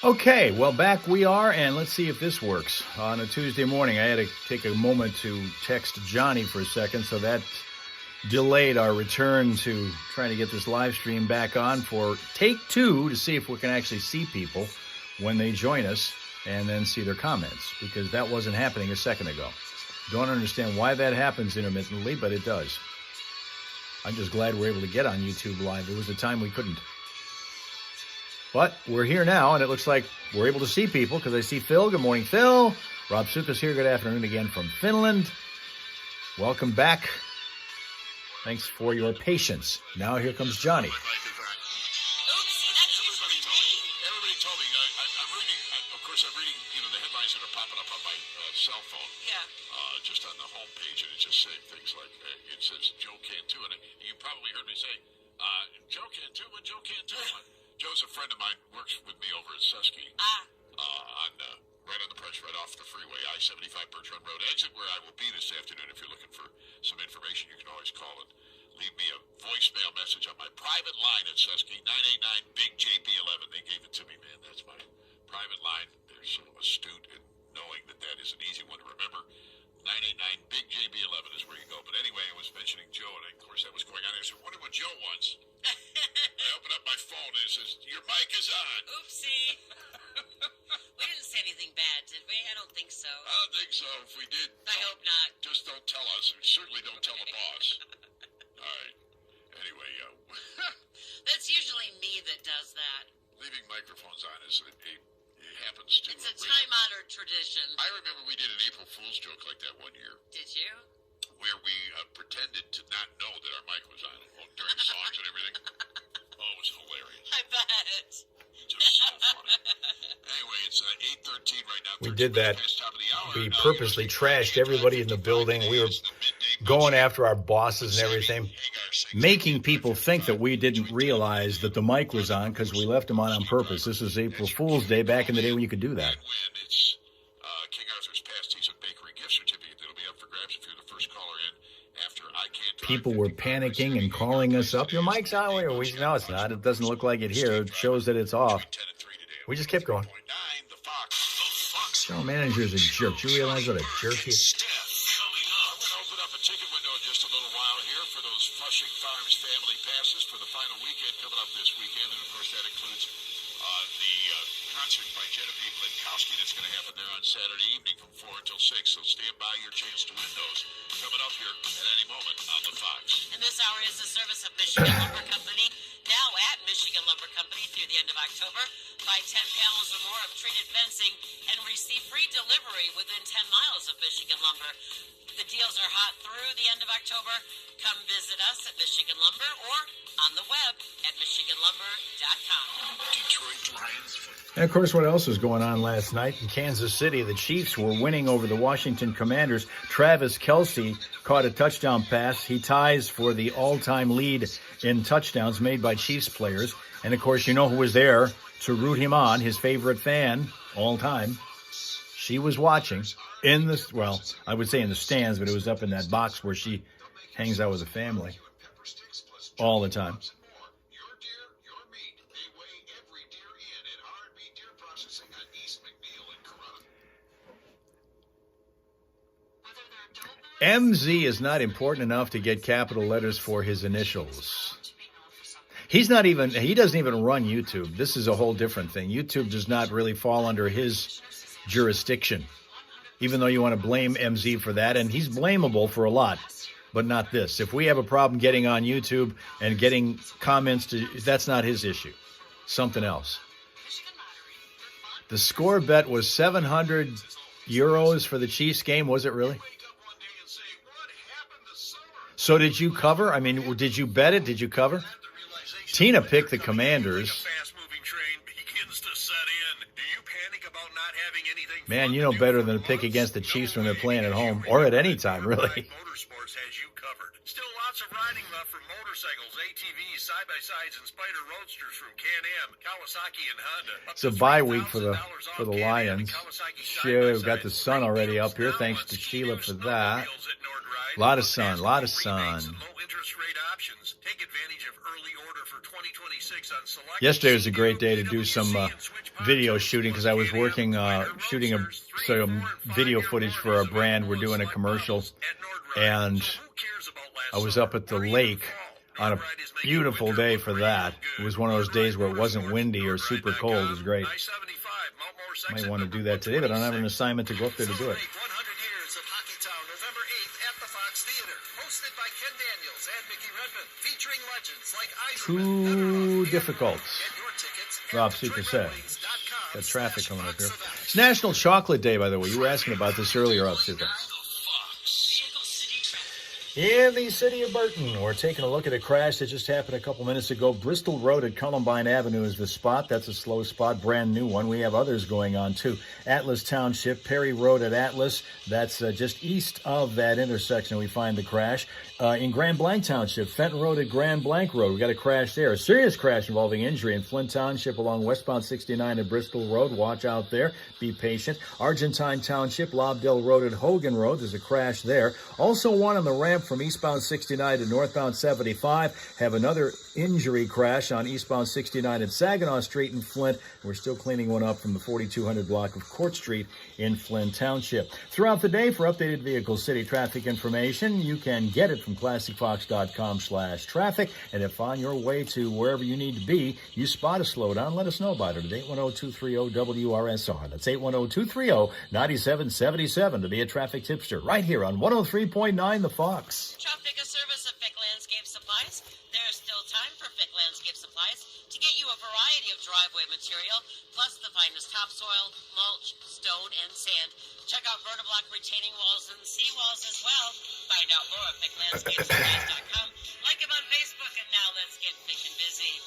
Okay, well, back we are, and let's see if this works. On a Tuesday morning, I had to take a moment to text Johnny for a second, so that delayed our return to trying to get this live stream back on for take two to see if we can actually see people when they join us and then see their comments, because that wasn't happening a second ago. Don't understand why that happens intermittently, but it does. I'm just glad we're able to get on YouTube Live. There was a time we couldn't. But we're here now, and it looks like we're able to see people because I see Phil. Good morning, Phil. Rob Sukas here. Good afternoon again from Finland. Welcome back. Thanks for your patience. Now here comes Johnny. Everybody told me, I'm reading, of course, I'm reading, the headlines that are popping up on my cell phone. Yeah. Just on the homepage, and it's just saying things like, it says Joe Cantu, and you probably heard me say, Joe Cantu, and Joe Cantu. Joe's a friend of mine, works with me over at Susky, right on the press, right off the freeway, I-75 Bertrand Road exit, where I will be this afternoon. If you're looking for some information, you can always call and leave me a voicemail message on my private line at Susky, 989-BIG-JB11. They gave it to me, man. That's my private line. They're so astute in knowing that that is an easy one to remember. 989-BIG-JB11 is where you go. But anyway, I was mentioning Joe, and of course that was going on. I said, wonder what Joe wants. I open up my phone, and it says, your mic is on. Oopsie. We didn't say anything bad, did we? I don't think so. I don't think so. If we did, I hope not. Just don't tell us. Certainly don't tell the boss. All right. Anyway, that's usually me that does that. Leaving microphones on is it happens to. It's a time-honored tradition. I remember we did an April Fool's joke like that one year. Did you? Where we pretended to not know that our mic was on during songs and everything. Oh, it was hilarious. I bet. Just so funny. Anyway, it's 8:13 right now. We did that. We purposely trashed everybody in the building. We were going after our bosses and everything, making people think that we didn't realize that the mic was on because we left them on purpose. This is April Fool's Day, back in the day when you could do that. It's King Arthur's Pasties and Bakery gift certificate that'll be up for grabs if you're the first caller in after I Can't Drive. People were panicking and calling us up. Your mic's on. No, it's not. It doesn't look like it here. It shows that it's off. We just kept going. General manager is a jerk. Do you realize what a jerk he is? I'm going to open up a ticket window in just a little while here for those Flushing Farms family passes for the final weekend coming up this weekend. And, of course, that includes the concert by Genevieve Linkowski that's going to happen there on Saturday evening from 4 until 6. So stand by, your chance to win those coming up here at any moment on the Fox. And this hour is the service of Michigan Lumber Company. Now at Michigan Lumber Company through the end of October. Buy 10 panels or more of treated fencing and receive free delivery within 10 miles of Michigan Lumber. The deals are hot through the end of October. Come visit us at Michigan Lumber or on the web at MichiganLumber.com. Detroit Lions. And, of course, what else was going on last night in Kansas City? The Chiefs were winning over the Washington Commanders. Travis Kelce caught a touchdown pass. He ties for the all-time lead in touchdowns made by Chiefs players. And, of course, you know who was there to root him on, his favorite fan all time. She was watching in the, well, I would say in the stands, but it was up in that box where she hangs out with the family all the time. MZ is not important enough to get capital letters for his initials. He doesn't even run YouTube. This is a whole different thing. YouTube does not really fall under his jurisdiction, even though you want to blame MZ for that. And he's blamable for a lot, but not this. If we have a problem getting on YouTube and getting comments, that's not his issue. Something else. The score bet was 700 euros for the Chiefs game. Was it really? So did you cover? I mean, did you bet it? Did you cover? Tina picked the Commanders. Man, you know better than to pick against the Chiefs when they're playing at home or at any time, really. Motorsports has you covered. Still lots of riding left for motorcycles, ATVs, side-by-sides, and Spider Roadsters from Can-Am, Kawasaki, and Honda. It's a bye week for the Lions. Sure, we've got the sun already up here. Thanks to Sheila for that. A lot of sun, a lot of sun. Low interest rate options. Take advantage of early order for 2020 2026 on select. Yesterday was a great day to do some video shooting because I was working, shooting some video footage for our brand. We're doing a commercial, and I was up at the lake on a beautiful day for that. It was one of those days where it wasn't windy or super cold. It was great. Might want to do that today, but I don't have an assignment to go up there to do it. 100 Years of Hockeytown, November 8th at the Fox Theater. Hosted by Ken Daniels and Mickey Redmond. Featuring legends like Too difficult, Rob Seeker said. Got traffic coming up here. It's National Chocolate Day, by the way. You were asking about this earlier, Rob Seeker. In the city of Burton, we're taking a look at a crash that just happened a couple minutes ago. Bristol Road at Columbine Avenue is the spot. That's a slow spot, brand new one. We have others going on, too. Atlas Township, Perry Road at Atlas. That's just east of that intersection we find the crash. In Grand Blanc Township, Fenton Road at Grand Blanc Road. We got a crash there. A serious crash involving injury in Flint Township along westbound 69 at Bristol Road. Watch out there. Be patient. Argentine Township, Lobdell Road at Hogan Road. There's a crash there. Also one on the ramp from eastbound 69 to northbound 75. Have another injury crash on eastbound 69 at Saginaw Street in Flint. We're still cleaning one up from the 4200 block of Court Street in Flint Township. Throughout the day, for updated Vehicle City traffic information, you can get it from ClassicFox.com/traffic. And if on your way to wherever you need to be, you spot a slowdown, let us know about it at 810-230-WRSR. That's 810-230-9777 to be a traffic tipster right here on 103.9 The Fox. Traffic, a service of Fick Landscape Supplies. There's still time for Fick Landscape Supplies to get you a variety of driveway material, plus the finest topsoil, mulch, stone, and sand. Check out Vertiblock retaining walls and seawalls as well. Find out more at FickLandscapeSupplies.com. Like him on Facebook, and now let's get Fick and busy.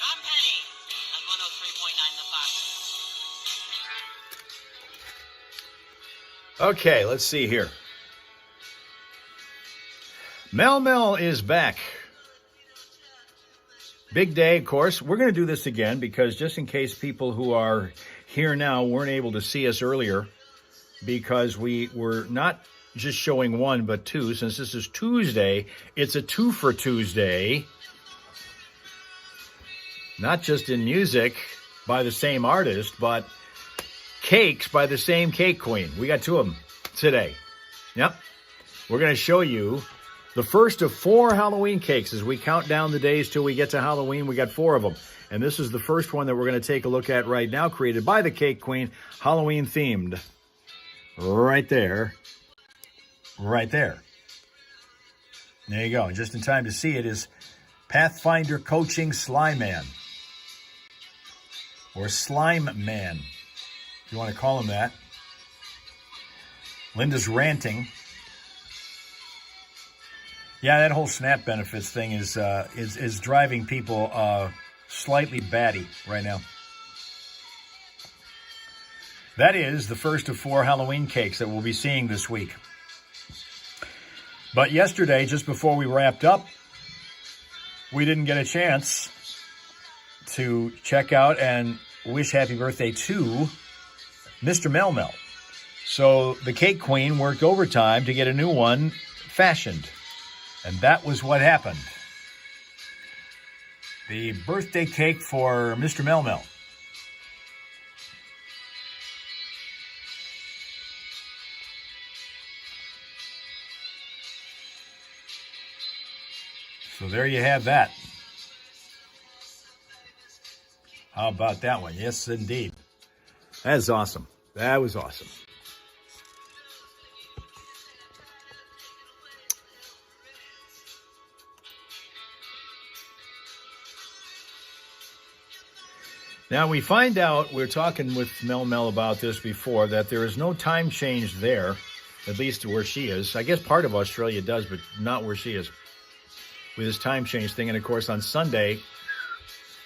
Tom Petty on 103.9 The Fox. Okay, let's see here. Mel is back. Big day, of course. We're going to do this again because just in case people who are here now weren't able to see us earlier, because we were not just showing one but two. Since this is Tuesday, it's a 2 for Tuesday. Not just in music by the same artist, but cakes by the same cake queen. We got 2 of them today. Yep. We're going to show you the first of 4 Halloween cakes. As we count down the days till we get to Halloween, we got 4 of them. And this is the first one that we're going to take a look at right now, created by the Cake Queen, Halloween themed. Right there. Right there. There you go. And just in time to see it is Pathfinder Coaching Slime Man. Or Slime Man, if you want to call him that. Linda's ranting. Yeah, that whole SNAP benefits thing is driving people slightly batty right now. That is the first of 4 Halloween cakes that we'll be seeing this week. But yesterday, just before we wrapped up, we didn't get a chance to check out and wish happy birthday to Mr. Mel. So the Cake Queen worked overtime to get a new one fashioned. And that was what happened. The birthday cake for Mr. Mel. So there you have that. How about that one? Yes, indeed. That is awesome. That was awesome. Now, we find out, we were talking with Mel about this before, that there is no time change there, at least where she is. I guess part of Australia does, but not where she is, with this time change thing. And, of course, on Sunday,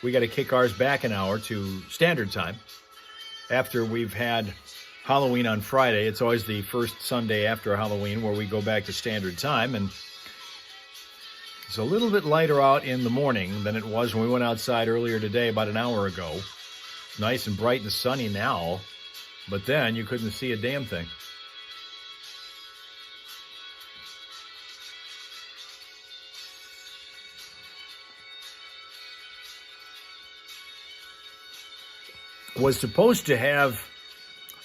we got to kick ours back an hour to standard time. After we've had Halloween on Friday, it's always the first Sunday after Halloween where we go back to standard time. And it's a little bit lighter out in the morning than it was when we went outside earlier today, about an hour ago. Nice and bright and sunny now, but then you couldn't see a damn thing. was supposed to have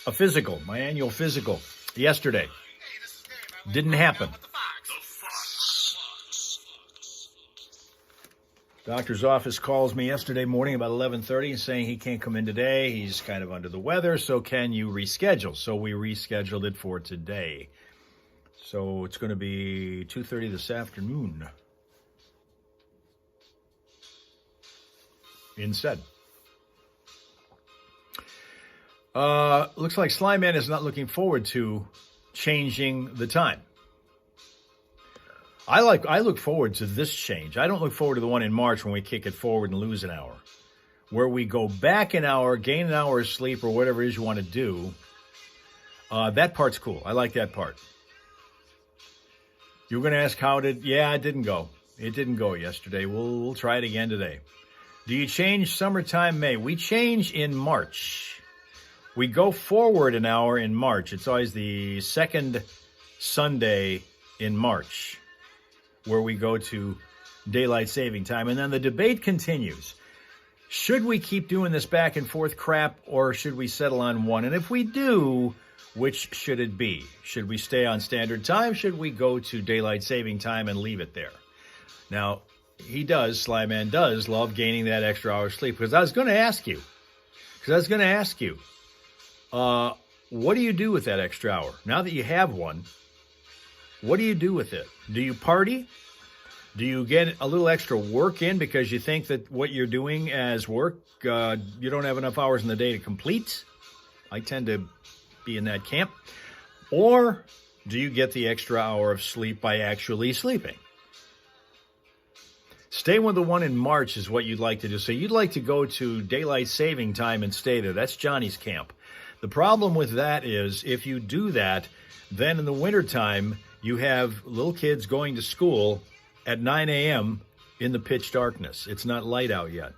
a physical, my annual physical, yesterday. Didn't happen. Doctor's office calls me yesterday morning about 11:30 saying he can't come in today. He's kind of under the weather, so can you reschedule? So we rescheduled it for today. So it's going to be 2:30 this afternoon. Instead. Looks like Slyman is not looking forward to changing the time. I look forward to this change. I don't look forward to the one in March when we kick it forward and lose an hour. Where we go back an hour, gain an hour of sleep, or whatever it is you want to do. That part's cool. I like that part. You were going to ask it didn't go. It didn't go yesterday. We'll try it again today. Do you change summertime May? We change in March. We go forward an hour in March. It's always the second Sunday in March where we go to daylight saving time. And then the debate continues. Should we keep doing this back and forth crap, or should we settle on one? And if we do, which should it be? Should we stay on standard time? Should we go to daylight saving time and leave it there? Now, Slyman does love gaining that extra hour of sleep. Because I was going to ask you, what do you do with that extra hour? Now that you have one, what do you do with it? Do you party? Do you get a little extra work in because you think that what you're doing as work, you don't have enough hours in the day to complete? I tend to be in that camp. Or do you get the extra hour of sleep by actually sleeping? Stay with the one in March is what you'd like to do. So you'd like to go to daylight saving time and stay there. That's Johnny's camp. The problem with that is if you do that, then in the wintertime, you have little kids going to school at 9 a.m. in the pitch darkness. It's not light out yet.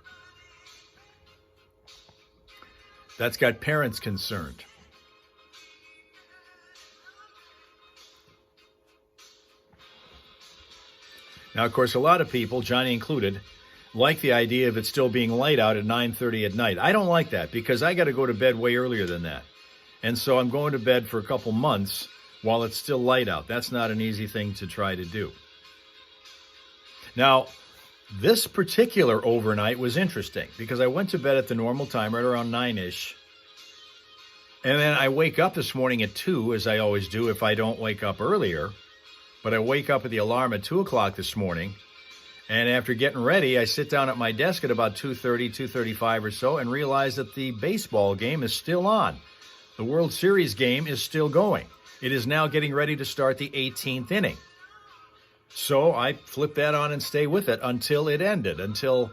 That's got parents concerned. Now, of course, a lot of people, Johnny included, like the idea of it still being light out at 9:30 at night. I don't like that because I got to go to bed way earlier than that. And so I'm going to bed for a couple months while it's still light out. That's not an easy thing to try to do. Now, this particular overnight was interesting because I went to bed at the normal time, right around 9-ish. And then I wake up this morning at 2, as I always do if I don't wake up earlier. But I wake up at the alarm at 2 o'clock this morning. And after getting ready, I sit down at my desk at about 2:30, 2:35 or so and realize that the baseball game is still on. The World Series game is still going. It is now getting ready to start the 18th inning. So I flip that on and stay with it until it ended. Until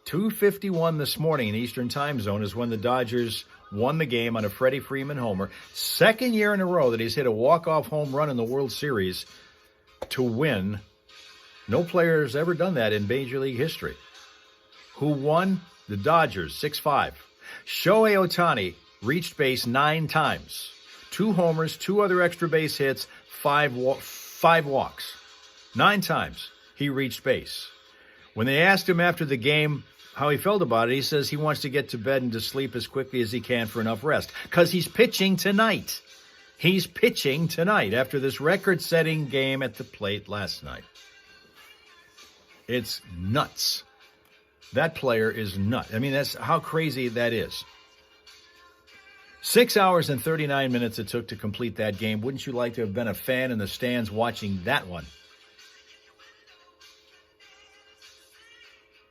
2:51 this morning in Eastern Time Zone is when the Dodgers won the game on a Freddie Freeman homer. Second year in a row that he's hit a walk-off home run in the World Series to win. No player has ever done that in Major League history. Who won? The Dodgers, 6-5. Shohei Ohtani reached base 9 times. 2 homers, 2 other extra base hits, 5 walks. 9 times he reached base. When they asked him after the game how he felt about it, he says he wants to get to bed and to sleep as quickly as he can for enough rest. Because he's pitching tonight. He's pitching tonight after this record-setting game at the plate last night. It's nuts. That player is nuts. I mean, that's how crazy that is. 6 hours and 39 minutes it took to complete that game. Wouldn't you like to have been a fan in the stands watching that one?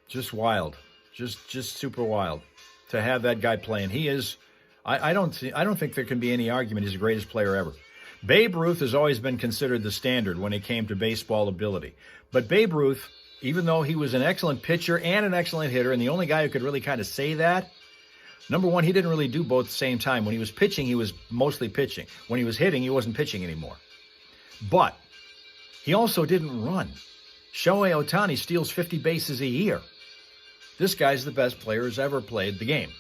Just wild. Just super wild to have that guy playing. He is, I don't think there can be any argument he's the greatest player ever. Babe Ruth has always been considered the standard when it came to baseball ability. But Babe Ruth, even though he was an excellent pitcher and an excellent hitter, and the only guy who could really kind of say that, number one, he didn't really do both at the same time. When he was pitching, he was mostly pitching. When he was hitting, he wasn't pitching anymore. But he also didn't run. Shohei Ohtani steals 50 bases a year. This guy's the best player who's ever played the game.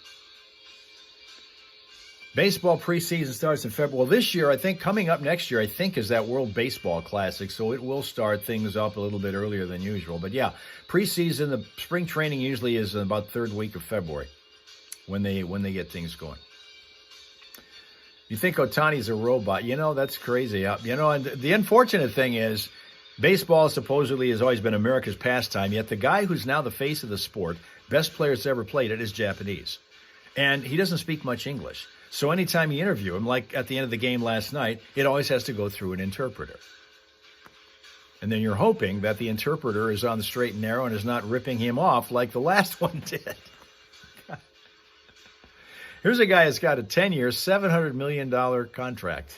Baseball preseason starts in February. Well, this year, I think, coming up next year, I think, is that World Baseball Classic, so it will start things up a little bit earlier than usual. But yeah, preseason, the spring training usually is about third week of February. when they get things going. You think Ohtani's a robot? That's crazy. And the unfortunate thing is, baseball supposedly has always been America's pastime, yet the guy who's now the face of the sport, best player that's ever played it, is Japanese. And he doesn't speak much English. So anytime you interview him, like at the end of the game last night, it always has to go through an interpreter. And then you're hoping that the interpreter is on the straight and narrow and is not ripping him off like the last one did. Here's a guy that's got a 10-year, $700 million contract.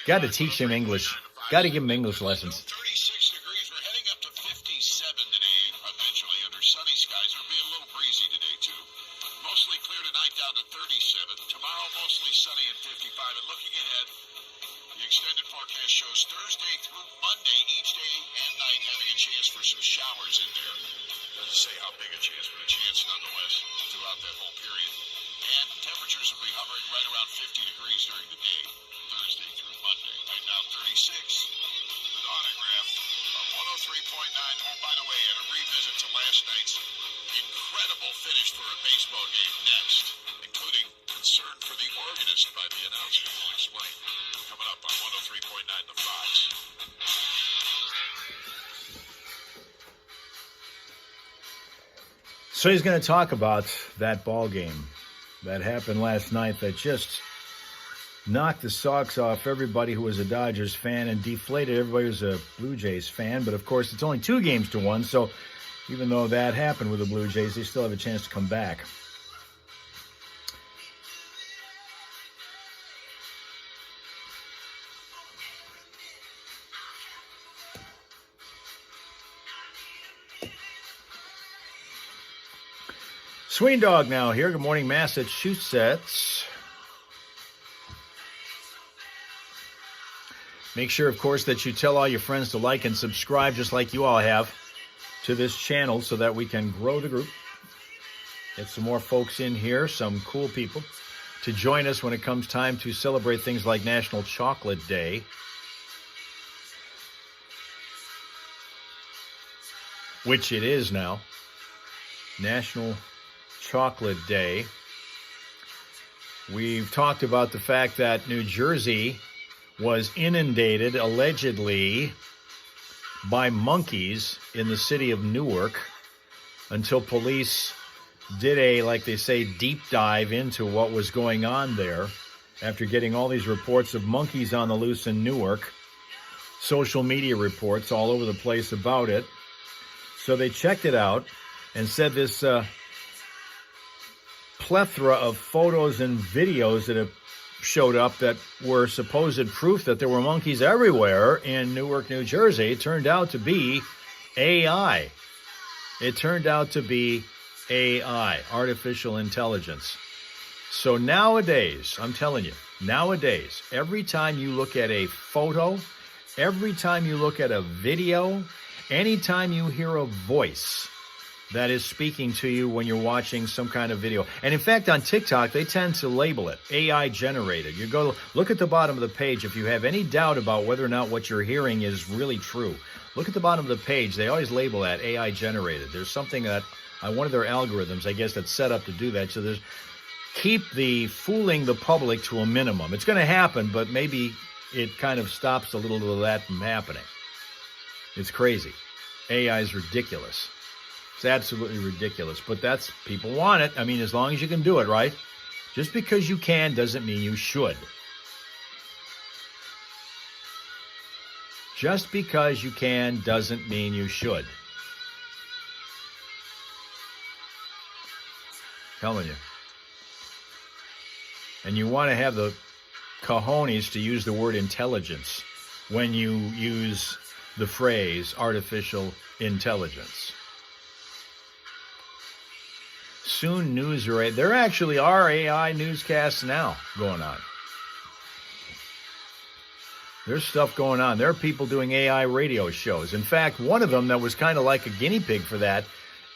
Got to teach him English. Got to give him English lessons. 36 degrees. We're heading up to 57 today, eventually, under sunny skies. It'll be a little breezy today, too. Mostly clear tonight, down to 37. Tomorrow, mostly sunny and 55. And looking ahead, the extended forecast shows Thursday through Monday, each day and night, having a chance for some showers in there. Doesn't say how big a chance, but a chance nonetheless throughout that whole period. And temperatures will be hovering right around 50 degrees during the day, Thursday through Monday. Right now, 36. The autograph of 103.9. Oh, by the way, and a revisit to last night's incredible finish for a baseball game next, including concern for the organist by the announcer. We'll explain. Coming up on 103.9 The Fox. So he's going to talk about that ball game that happened last night that just knocked the socks off everybody who was a Dodgers fan and deflated everybody who was a Blue Jays fan. But, of course, it's only 2-1, so even though that happened with the Blue Jays, they still have a chance to come back. Sween Dog now here. Good morning, Massachusetts. Make sure, of course, that you tell all your friends to like and subscribe, just like you all have, to this channel so that we can grow the group. Get some more folks in here, some cool people, to join us when it comes time to celebrate things like National Chocolate Day. Which it is now. National Chocolate Day. We've talked about the fact that New Jersey was inundated, allegedly, by monkeys in the city of Newark until police did a, like they say, deep dive into what was going on there after getting all these reports of monkeys on the loose in Newark, social media reports all over the place about it. So they checked it out and said this plethora of photos and videos that have showed up that were supposed proof that there were monkeys everywhere in Newark, New Jersey, turned out to be AI. It turned out to be AI, artificial intelligence. So nowadays, I'm telling you, nowadays, every time you look at a photo, every time you look at a video, anytime you hear a voice that is speaking to you when you're watching some kind of video. And in fact, on TikTok, they tend to label it AI generated. You go look at the bottom of the page. If you have any doubt about whether or not what you're hearing is really true, look at the bottom of the page. They always label that AI generated. There's something that one of their algorithms, I guess, that's set up to do that. So keep the fooling the public to a minimum. It's going to happen, but maybe it kind of stops a little of that from happening. It's crazy. AI is ridiculous. It's absolutely ridiculous, but people want it. I mean, as long as you can do it, right? Just because you can doesn't mean you should. Just because you can doesn't mean you should. Telling you. And you want to have the cojones to use the word intelligence when you use the phrase artificial intelligence. Soon news, there actually are AI newscasts now going on. There's stuff going on. There are people doing AI radio shows. In fact, one of them that was kind of like a guinea pig for that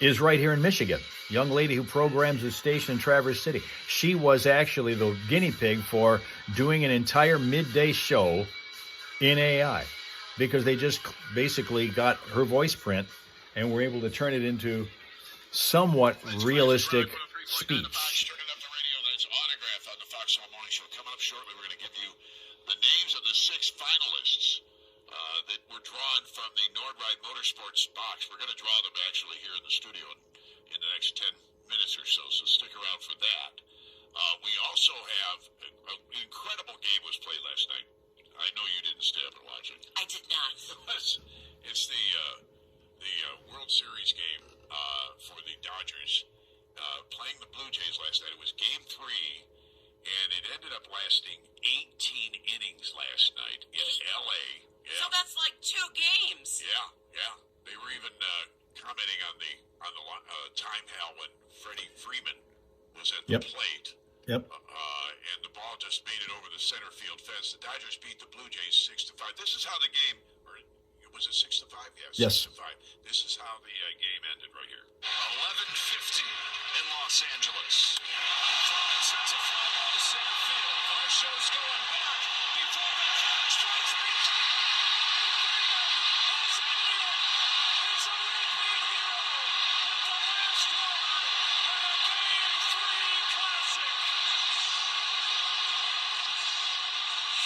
is right here in Michigan. Young lady who programs a station in Traverse City. She was actually the guinea pig for doing an entire midday show in AI because they just basically got her voice print and were able to turn it into somewhat realistic speech. Turning up the radio, that's Autograph on the Fox Soul Morning Show. Coming up shortly, we're going to give you the names of the 6 finalists that were drawn from the Nordride Motorsports box. We're going to draw them actually here in the studio in the next 10 minutes or so, so stick around for that. We also have an incredible game was played last night. I know you didn't stay up and watch it. I did not. It's the World Series game for the Dodgers playing the Blue Jays last night. It was Game 3, and it ended up lasting 18 innings last night in L.A. Yeah. So that's like 2 games. Yeah. They were even commenting on the time, Hal, when Freddie Freeman was at the plate. Yep. And the ball just made it over the center field fence. The Dodgers beat the Blue Jays 6-5. This is how the game, or was it 6-5? Yes. 6-5. This is how the game ended right here. 11:50 in Los Angeles. Freeman sends a fly ball to center field. Varsho's going back before the clock strikes 8. It's a repeat hero with the last run and a Game 3 classic.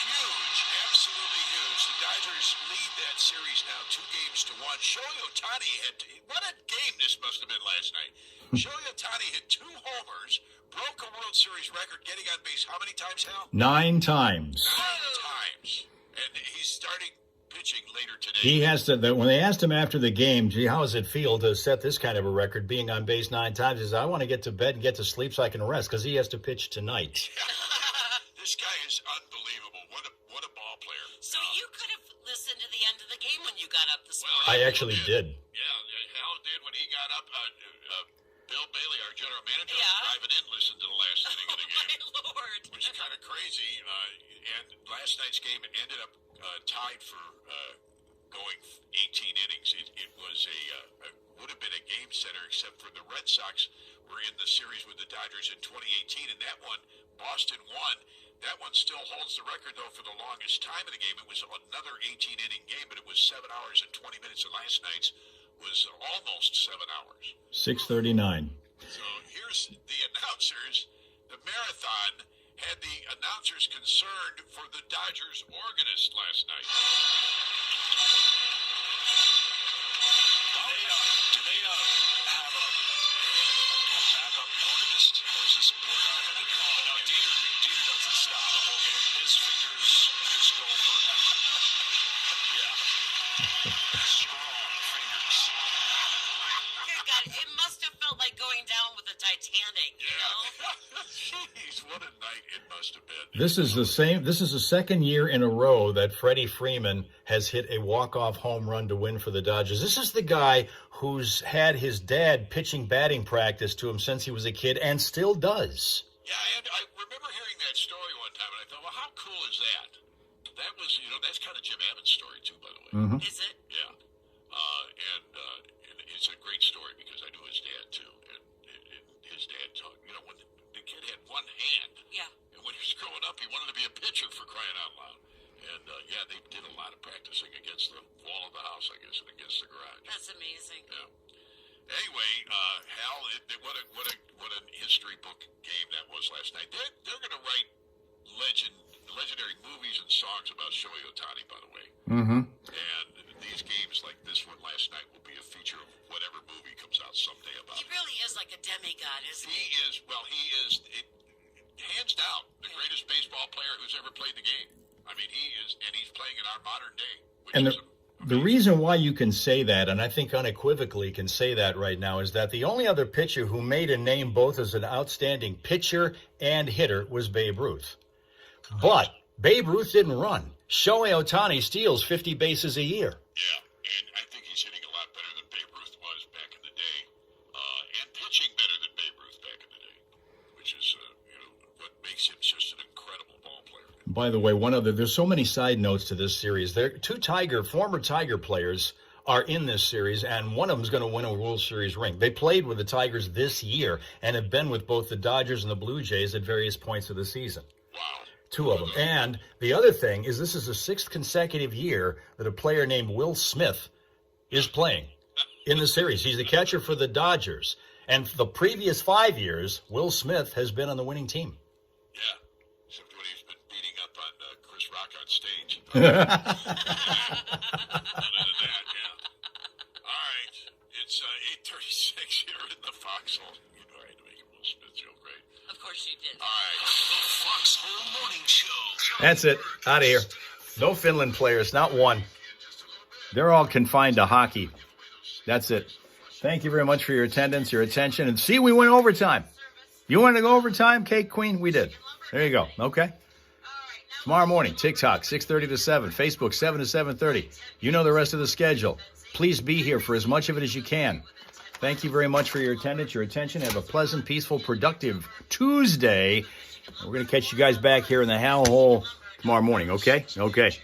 Huge, absolutely huge. The Dodgers lead that series now 2-1. Shohei Ohtani what a game this must have been last night. Shohei Ohtani hit 2 homers, broke a World Series record, getting on base how many times, Hal? 9 times. 9 times. And he's starting pitching later today. He has to. When they asked him after the game, gee, how does it feel to set this kind of a record, being on base 9 times? He says, I want to get to bed and get to sleep so I can rest, because he has to pitch tonight. This guy is unbelievable. What a ball player. So you could have listened to the end of the game when you got up this morning. I actually did. Yeah, Hal did when he got up. Bill Bailey, our general manager, was driving in, listened to the last inning of the game. My Lord. Which is kind of crazy. And last night's game ended up tied for going 18 innings. It was would have been a game center, except for the Red Sox were in the series with the Dodgers in 2018, and that one, Boston won. That one still holds the record, though, for the longest time in the game. It was another 18-inning game, but it was 7 hours and 20 minutes, and last night's was almost 7 hours. 6:39. So here's the announcers. The marathon had the announcers concerned for the Dodgers organist last night. Do they have a backup organist? Or is this poor guy had to do it? No, Dieter doesn't stop the whole game. His fingers just go forever. Yeah. Strong fingers. Dear God, it must have felt like going down with the Titanic, you know? Jeez, what a night it must have been. This is the second year in a row that Freddie Freeman has hit a walk-off home run to win for the Dodgers. This is the guy who's had his dad pitching batting practice to him since he was a kid and still does. Yeah, and I remember hearing that story one time, and I thought, well, how cool is that? That was, that's kind of Jim Abbott story, too, by the way. Mm-hmm. Is it? Yeah. And it's a great story because I knew his dad, too. And his dad talked, when the kid had one hand. Yeah. And when he was growing up, he wanted to be a pitcher, for crying out loud. And, they did a lot of practicing against the wall of the house, I guess, and against the garage. That's amazing. Yeah. Anyway, Hal, what a history book game that was last night. They're going to write legendary movies and songs about Shohei Ohtani, by the way. Mm-hmm. And these games like this one last night will be a feature of whatever movie comes out someday about He really is like a demigod, isn't he? He is, hands down, the greatest baseball player who's ever played the game. I mean, he is, and he's playing in our modern day. And the reason why you can say that, and I think unequivocally can say that right now, is that the only other pitcher who made a name both as an outstanding pitcher and hitter was Babe Ruth. But Babe Ruth didn't run. Shohei Ohtani steals 50 bases a year. Yeah, and I think he's hitting a lot better than Babe Ruth was back in the day, and pitching better than Babe Ruth back in the day, which is what makes him just an incredible ball player. By the way, there's so many side notes to this series. There, 2 former Tiger players are in this series, and one of them is going to win a World Series ring. They played with the Tigers this year and have been with both the Dodgers and the Blue Jays at various points of the season. Wow. 2 of them. And the other thing is this is the 6th consecutive year that a player named Will Smith is playing in the series. He's the catcher for the Dodgers. And the previous 5 years, Will Smith has been on the winning team. Yeah, except when he's been beating up on Chris Rock on stage. Other than that, yeah. All right, it's 8:36 here in the Foxhole. You know, I had to make a Will Smith joke, right? Of course you did. All right, the Foxhole Morning Show. That's it. Out of here. No Finland players, not one. They're all confined to hockey. That's it. Thank you very much for your attendance, your attention. And see, we went overtime. You wanted to go overtime, Cake Queen? We did. There you go. Okay. Tomorrow morning, TikTok, 6:30 to 7. Facebook, 7 to 7:30. You know the rest of the schedule. Please be here for as much of it as you can. Thank you very much for your attendance, your attention. Have a pleasant, peaceful, productive Tuesday. We're going to catch you guys back here in the Hal Hole tomorrow morning, okay? Okay.